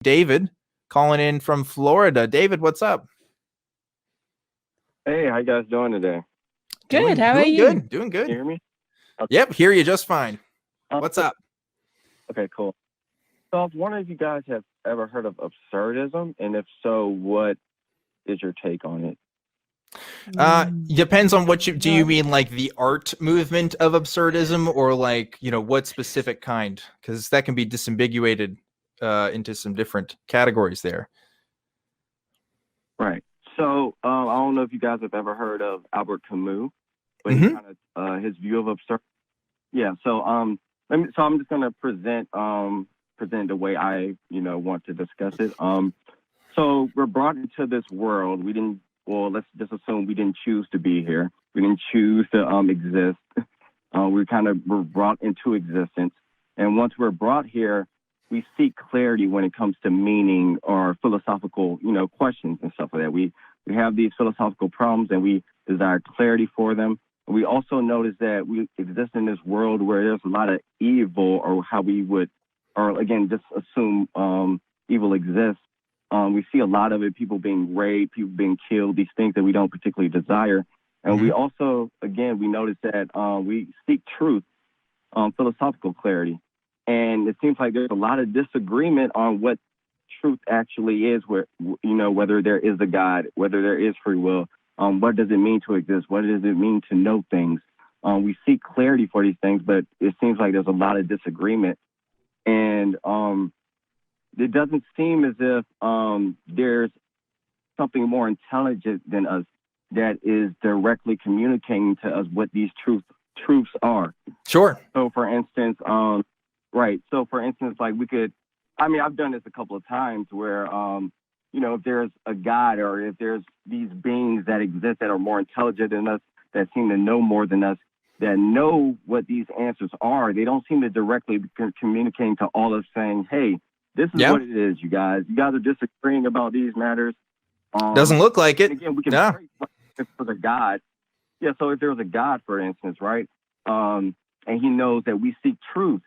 David calling in from Florida. David, what's up? Hey, how you guys doing today? Good. How are doing you? Good. Doing good. Can you hear me? Okay. Yep, hear you just fine. What's up? Okay, cool. So I was wondering if you guys have ever heard of absurdism, and if so, what is your take on it? Depends on what do you mean, like the art movement of absurdism, or like, what specific kind? Because that can be disambiguated into some different categories there. Right. So I don't know if you guys have ever heard of Albert Camus, but he kind of his view of absurd. Yeah. So I'm just gonna present the way I want to discuss it. So we're brought into this world. Let's just assume we didn't choose to be here. We didn't choose to exist. We're brought into existence, and once we're brought here, we seek clarity when it comes to meaning or philosophical, questions and stuff like that. We have these philosophical problems, and we desire clarity for them. We also notice that we exist in this world where there's a lot of evil, or how we would, or again, just assume evil exists. We see a lot of it, people being raped, people being killed, these things that we don't particularly desire. And we also, again, we notice that we seek truth, philosophical clarity. And it seems like there's a lot of disagreement on what truth actually is, whether there is a God, whether there is free will, what does it mean to exist? What does it mean to know things? We seek clarity for these things, but it seems like there's a lot of disagreement. And it doesn't seem as if there's something more intelligent than us that is directly communicating to us what these truths are. Sure. So for instance, right. So for instance, like I've done this a couple of times where, if there's a God, or if there's these beings that exist that are more intelligent than us, that seem to know more than us, that know what these answers are, they don't seem to directly be communicating to all of us saying, hey, this is what it is, you guys. You guys are disagreeing about these matters. Doesn't look like it. Again, we can pray if there's a God. Yeah, so if there was a God, for instance, right, and he knows that we seek truth,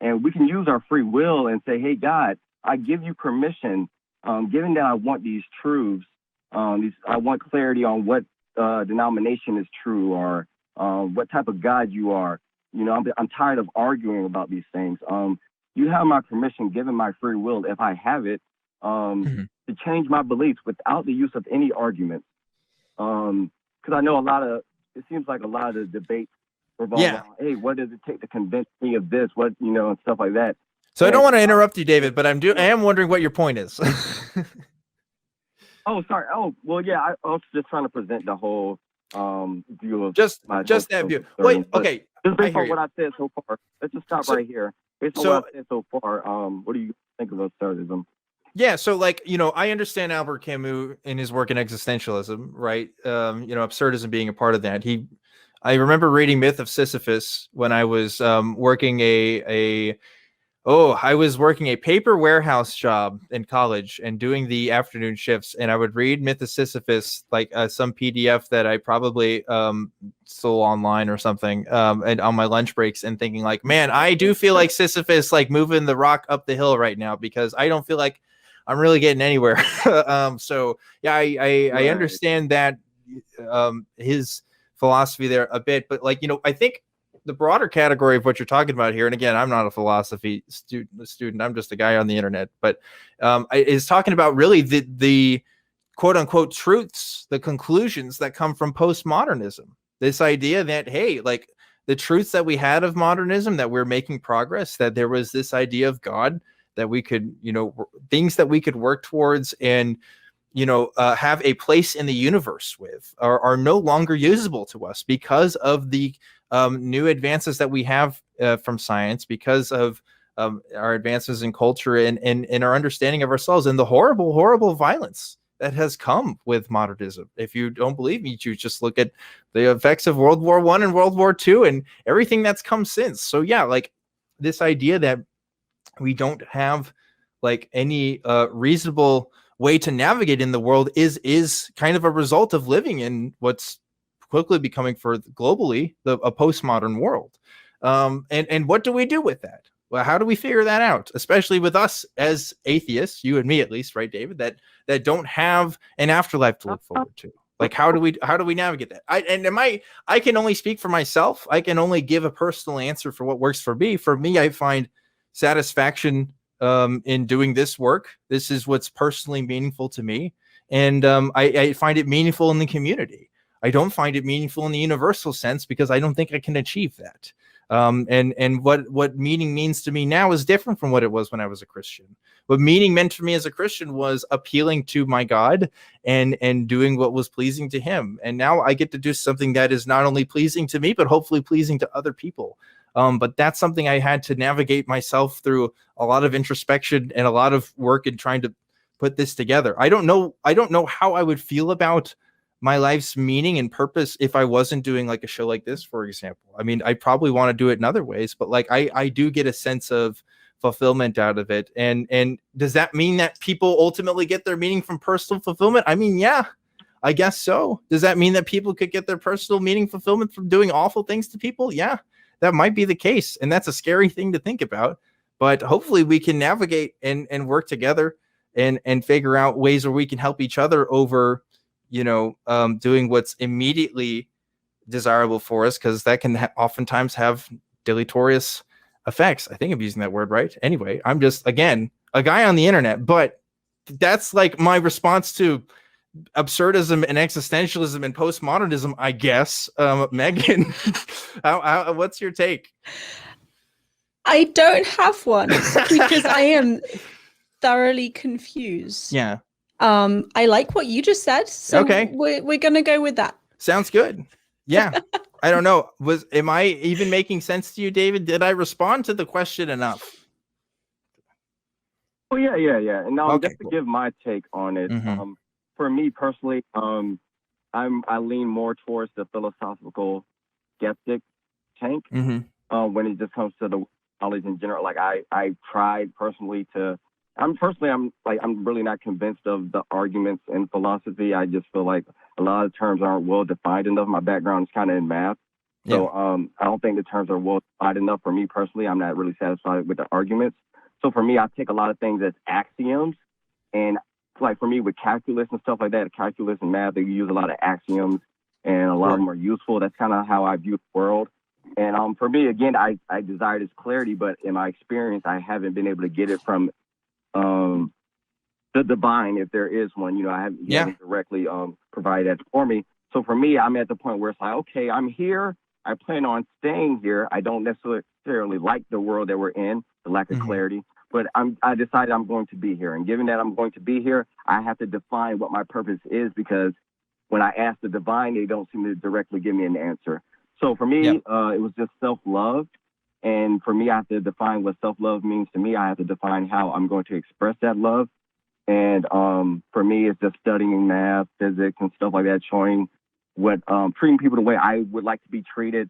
and we can use our free will and say, hey, God, I give you permission, given that I want these truths, I want clarity on what denomination is true, or what type of God you are. I'm tired of arguing about these things. You have my permission, given my free will, if I have it, to change my beliefs without the use of any argument. Because I know it seems like a lot of the debates revolve around, hey, what does it take to convince me of this? What, and stuff like that. So I don't want to interrupt you, David, but I am wondering what your point is. Oh, sorry. Oh, well, yeah, I was just trying to present the whole view of just that view. Wait, okay. Just based on what I said so far, let's just stop right here. Based on what I said so far, what do you think of absurdism? Yeah, so I understand Albert Camus in his work in existentialism, right? Absurdism being a part of that. I remember reading Myth of Sisyphus when I was working I was working a paper warehouse job in college and doing the afternoon shifts, and I would read Myth of Sisyphus, like some PDF that I probably stole online or something, and on my lunch breaks, and thinking like, man, I do feel like Sisyphus, like moving the rock up the hill right now, because I don't feel like I'm really getting anywhere. So yeah, I understand that his philosophy there a bit, but I think the broader category of what you're talking about here, and again, I'm not a philosophy student, I'm just a guy on the internet, but is talking about really the quote unquote truths, the conclusions that come from postmodernism. This idea that, hey, like the truths that we had of modernism, that we're making progress, that there was this idea of God, that we could, things that we could work towards and, have a place in the universe with, are no longer usable to us because of the new advances that we have from science, because of our advances in culture and our understanding of ourselves, and the horrible, horrible violence that has come with modernism. If you don't believe me, you just look at the effects of World War I and World War II and everything that's come since. So yeah, like this idea that we don't have like any reasonable way to navigate in the world is kind of a result of living in what's quickly becoming, for globally, a postmodern world. And what do we do with that? Well, how do we figure that out? Especially with us as atheists, you and me at least, right, David? That don't have an afterlife to look forward to. Like, how do we navigate that? I can only speak for myself. I can only give a personal answer for what works for me. For me, I find satisfaction in doing this work. This is what's personally meaningful to me, and I find it meaningful in the community. I don't find it meaningful in the universal sense because I don't think I can achieve that. And what meaning means to me now is different from what it was when I was a Christian. What meaning meant for me as a Christian was appealing to my God and doing what was pleasing to him. And now I get to do something that is not only pleasing to me, but hopefully pleasing to other people. But that's something I had to navigate myself through a lot of introspection and a lot of work in trying to put this together. I don't know how I would feel about my life's meaning and purpose if I wasn't doing like a show like this, for example. I mean, I probably want to do it in other ways, but like I do get a sense of fulfillment out of it. And does that mean that people ultimately get their meaning from personal fulfillment? I mean, yeah, I guess so. Does that mean that people could get their personal meaning fulfillment from doing awful things to people? Yeah, that might be the case. And that's a scary thing to think about. But hopefully we can navigate and work together and figure out ways where we can help each other over doing what's immediately desirable for us, because that can oftentimes have deleterious effects. I think I'm using that word right. Anyway, I'm just, again, a guy on the internet, but that's like my response to absurdism and existentialism and postmodernism, I guess. Megan, what's your take? I don't have one because I am thoroughly confused. Yeah. I like what you just said, so okay, we're gonna go with that. Sounds good. Yeah. I don't know. Am I even making sense to you, David? Did I respond to the question enough? Oh yeah. And okay, just to give my take on it, for me personally, I lean more towards the philosophical skeptic tank when it just comes to the knowledge in general. Like I tried personally to. I'm really not convinced of the arguments in philosophy. I just feel like a lot of terms aren't well defined enough. My background is kind of in math. So I don't think the terms are well defined enough for me personally. I'm not really satisfied with the arguments. So for me, I take a lot of things as axioms. And like for me with calculus and stuff like that, calculus and math, they use a lot of axioms and a lot of them are useful. That's kind of how I view the world. And for me, again, I desire this clarity, but in my experience, I haven't been able to get it from the divine, if there is one. I haven't directly provided that for me. So for me, I'm at the point where it's like, okay, I'm here. I plan on staying here. I don't necessarily like the world that we're in, the lack of clarity, but I decided I'm going to be here. And given that I'm going to be here, I have to define what my purpose is, because when I ask the divine, they don't seem to directly give me an answer. So for me, it was just self-love. And for me, I have to define what self-love means to me. I have to define how I'm going to express that love. And for me, it's just studying math, physics, and stuff like that, showing what treating people the way I would like to be treated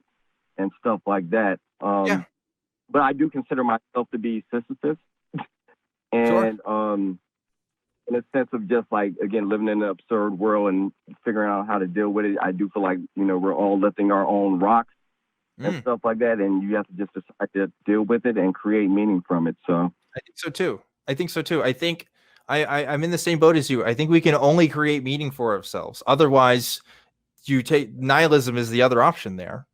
and stuff like that. But I do consider myself to be Sisyphus. And in a sense of just like, again, living in an absurd world and figuring out how to deal with it, I do feel like, we're all lifting our own rocks and stuff like that, and you have to just decide to deal with it and create meaning from it. So I think so too. I think I'm in the same boat as you. I think we can only create meaning for ourselves. Otherwise, you take nihilism is the other option there.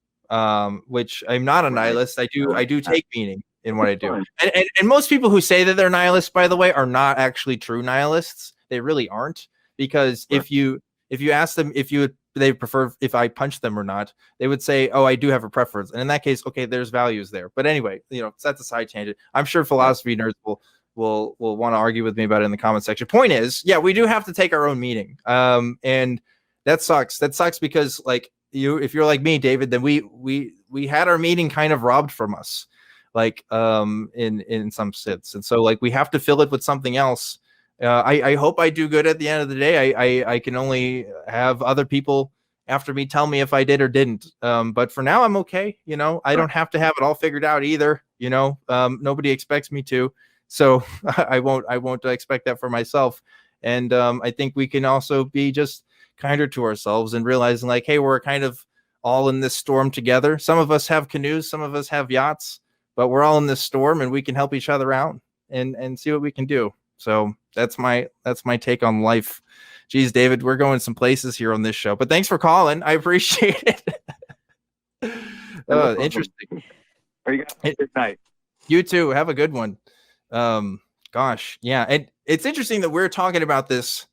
Which I'm not a nihilist. I do take meaning in what I do. And most people who say that they're nihilists, by the way, are not actually true nihilists. They really aren't, because if you ask them if they prefer if I punch them or not, they would say, oh, I do have a preference. And in that case, okay, there's values there. But anyway, that's a side tangent. I'm sure philosophy nerds will want to argue with me about it in the comment section. Point is, we do have to take our own meaning. And that sucks. That sucks because like if you're like me, David, then we had our meaning kind of robbed from us, like in some sense. And so like we have to fill it with something else. I hope I do good at the end of the day. I can only have other people after me tell me if I did or didn't. But for now, I'm okay. I don't have to have it all figured out either. Nobody expects me to, so I won't expect that for myself. And I think we can also be just kinder to ourselves and realizing like, hey, we're kind of all in this storm together. Some of us have canoes, some of us have yachts, but we're all in this storm, and we can help each other out and see what we can do. So that's my take on life. Geez, David, we're going some places here on this show, but thanks for calling. I appreciate it. Interesting. Are you guys good night? You too. Have a good one. Gosh, yeah. And it's interesting that we're talking about this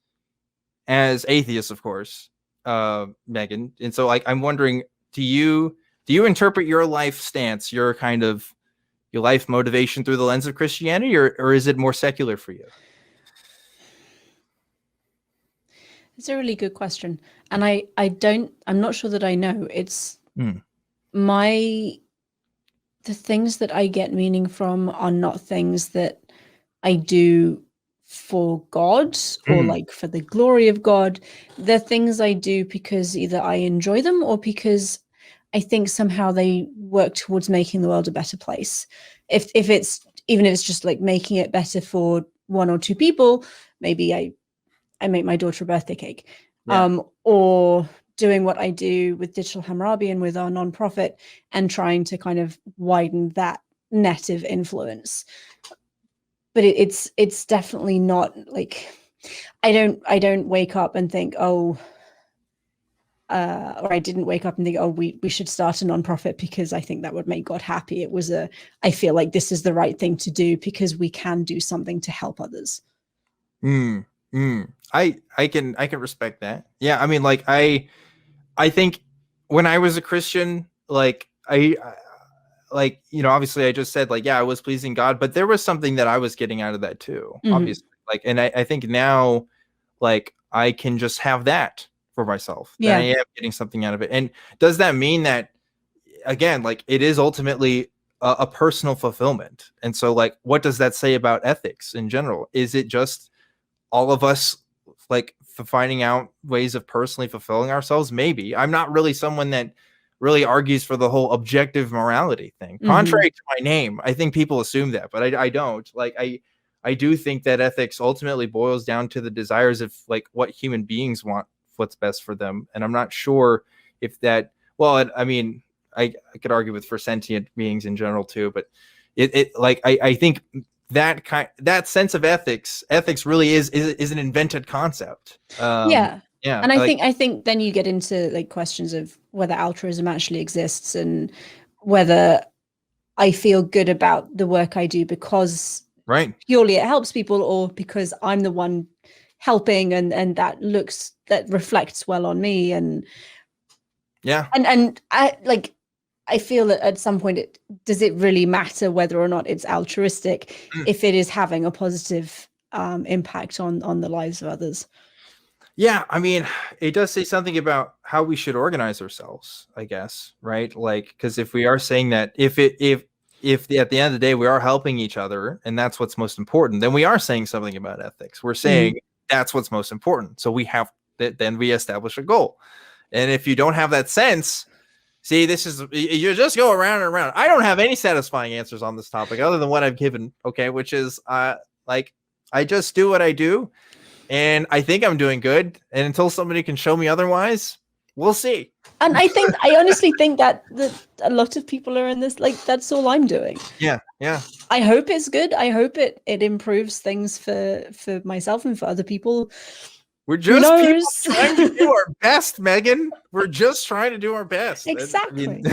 as atheists, of course, Megan. And so, like, I'm wondering, do you interpret your life stance, your life motivation through the lens of Christianity, or is it more secular for you? It's a really good question. And I'm not sure that I know. It's the things that I get meaning from are not things that I do for God or like for the glory of God. They're things I do because either I enjoy them or because I think somehow they work towards making the world a better place. If it's just like making it better for one or two people, maybe I make my daughter a birthday cake, or doing what I do with Digital Hammurabi and with our nonprofit and trying to kind of widen that net of influence. But it's definitely not like, I don't wake up and think, or I didn't wake up and think, we should start a nonprofit because I think that would make God happy. It was I feel like this is the right thing to do because we can do something to help others. I can respect that. Yeah, I mean, like I think when I was a Christian, like like, you know, obviously I just said like, yeah, I was pleasing God, but there was something that I was getting out of that too, obviously. Like, and I think now, like, I can just have that for myself. Yeah, I am getting something out of it. And does that mean that, again, like, it is ultimately a personal fulfillment? And so, like, what does that say about ethics in general? Is it just all of us like finding out ways of personally fulfilling ourselves? Maybe. I'm not really someone that really argues for the whole objective morality thing. Contrary to my name, I think people assume that, but I don't. Like, I do think that ethics ultimately boils down to the desires of like what human beings want, what's best for them. And I'm not sure if that, well, I mean, I could argue with for sentient beings in general too, but it like, I think that sense of ethics really is an invented concept. Yeah. And I think then you get into like questions of whether altruism actually exists and whether I feel good about the work I do because purely it helps people, or because I'm the one helping and that reflects well on me. And and I feel that at some point, does it really matter whether or not it's altruistic if it is having a positive impact on the lives of others? Yeah, I mean, it does say something about how we should organize ourselves, I guess, right? Like, because if we are saying that if at the end of the day we are helping each other and that's what's most important, then we are saying something about ethics. We're saying that's what's most important. So we have then we establish a goal. And if you don't have that sense, see, you just go around and around. I don't have any satisfying answers on this topic other than what I've given, okay, which is like, I just do what I do. And I think I'm doing good. And until somebody can show me otherwise, we'll see. And I honestly think that a lot of people are in this, like, that's all I'm doing. Yeah. I hope it's good. I hope it improves things for myself and for other people. We're just people trying to do our best, Megan. We're just trying to do our best. Exactly.